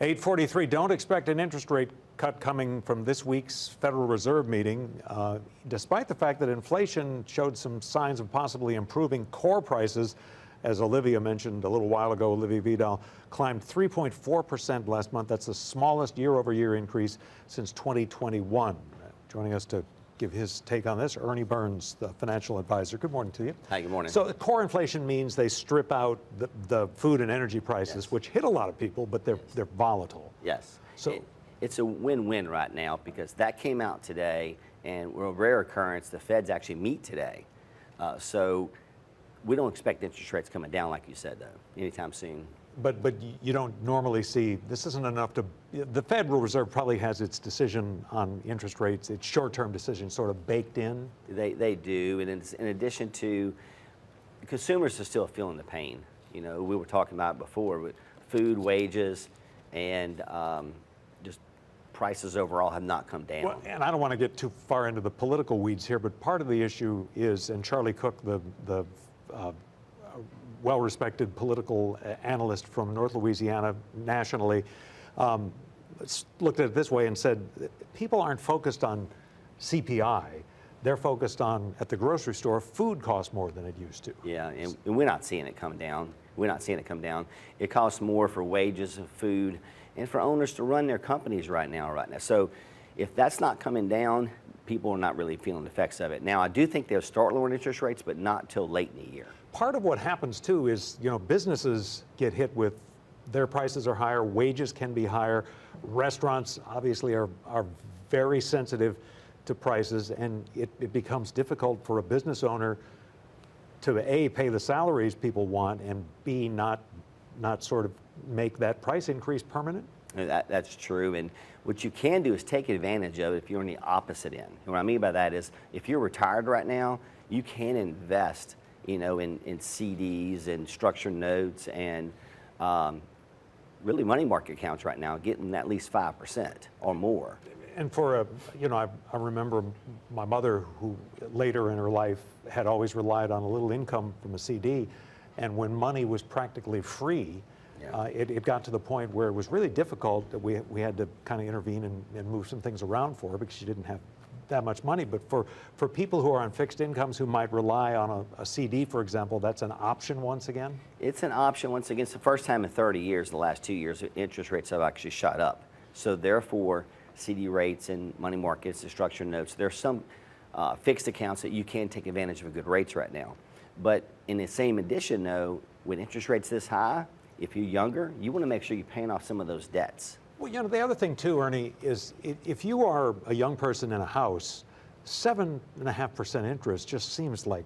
8:43, don't expect an interest rate cut coming from this week's Federal Reserve meeting, despite the fact that inflation showed some signs of possibly improving. Core prices, as Olivia mentioned a little while ago, Olivia Vidal, climbed 3.4% last month. That's the smallest year-over-year increase since 2021. Joining us to give his take on this, Ernie Burns, the financial advisor. Good morning to you. Hi, good morning. So core inflation means they strip out the food and energy prices, Yes. which hit a lot of people, but they're volatile. Yes. So It's a win-win right now because that came out today, and we're a rare occurrence. The Feds actually meet today. So we don't expect interest rates coming down, like you said, though, anytime soon. But you don't normally see, this isn't enough to, the Federal Reserve probably has its decision on interest rates, its short-term decision sort of baked in. They do, and in addition to, consumers are still feeling the pain. You know, we were talking about it before with food, wages, and just prices overall have not come down. Well, and I don't want to get too far into the political weeds here, but part of the issue is, and Charlie Cook, the well-respected political analyst from North Louisiana nationally, looked at it this way and said, people aren't focused on CPI. They're focused on, at the grocery store, food costs more than it used to. Yeah, and we're not seeing it come down. We're not seeing it come down. It costs more for wages and food and for owners to run their companies right now. So if that's not coming down, people are not really feeling the effects of it. Now, I do think they'll start lowering interest rates, but not till late in the year. Part of what happens too is, you know, businesses get hit with their prices are higher, wages can be higher. Restaurants obviously are very sensitive to prices, and it becomes difficult for a business owner to A, pay the salaries people want, and B, not sort of make that price increase permanent. That's true, and what you can do is take advantage of it if you're on the opposite end. And what I mean by that is, if you're retired right now, you can invest, you know, in CDs and structured notes and really money market accounts right now, getting at least 5% or more. And for a, you know, I remember my mother, who later in her life had always relied on a little income from a CD, and when money was practically free, it got to the point where it was really difficult that we had to kind of intervene and move some things around for her because she didn't have that much money. But for people who are on fixed incomes who might rely on a CD, for example, that's an option once again? It's an option once again. It's the first time in 30 years, the last 2 years, interest rates have actually shot up. So therefore, CD rates and money markets and structured notes, there's some fixed accounts that you can take advantage of good rates right now. But in the same addition, though, with interest rates this high, if you're younger, you want to make sure you're paying off some of those debts. Well, you know, the other thing too, Ernie, is if you are a young person in a house, 7.5% interest just seems like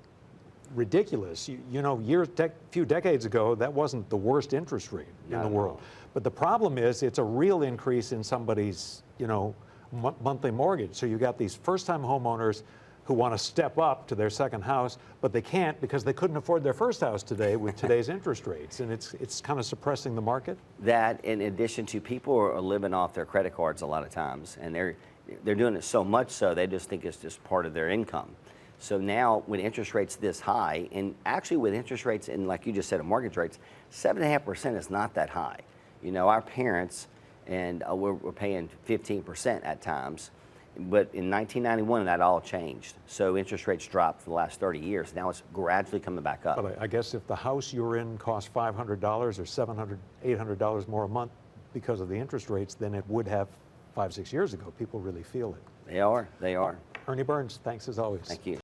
ridiculous. You know, few decades ago, that wasn't the worst interest rate in the world. But the problem is, it's a real increase in somebody's, you know, monthly mortgage. So you got these first-time homeowners who want to step up to their second house, but they can't because they couldn't afford their first house today with today's interest rates, and it's kind of suppressing the market. That, in addition to, people are living off their credit cards a lot of times, and they're doing it so much so they just think it's just part of their income. So now, with interest rates this high, and actually with interest rates, and like you just said, mortgage rates, 7.5% is not that high. You know, our parents, and we're paying 15% at times. But in 1991, that all changed. So interest rates dropped for the last 30 years. Now it's gradually coming back up. But I guess if the house you're in costs $500 or $700, $800 more a month because of the interest rates than it would have 5, 6 years ago, people really feel it. They are. Ernie Burns, thanks as always. Thank you.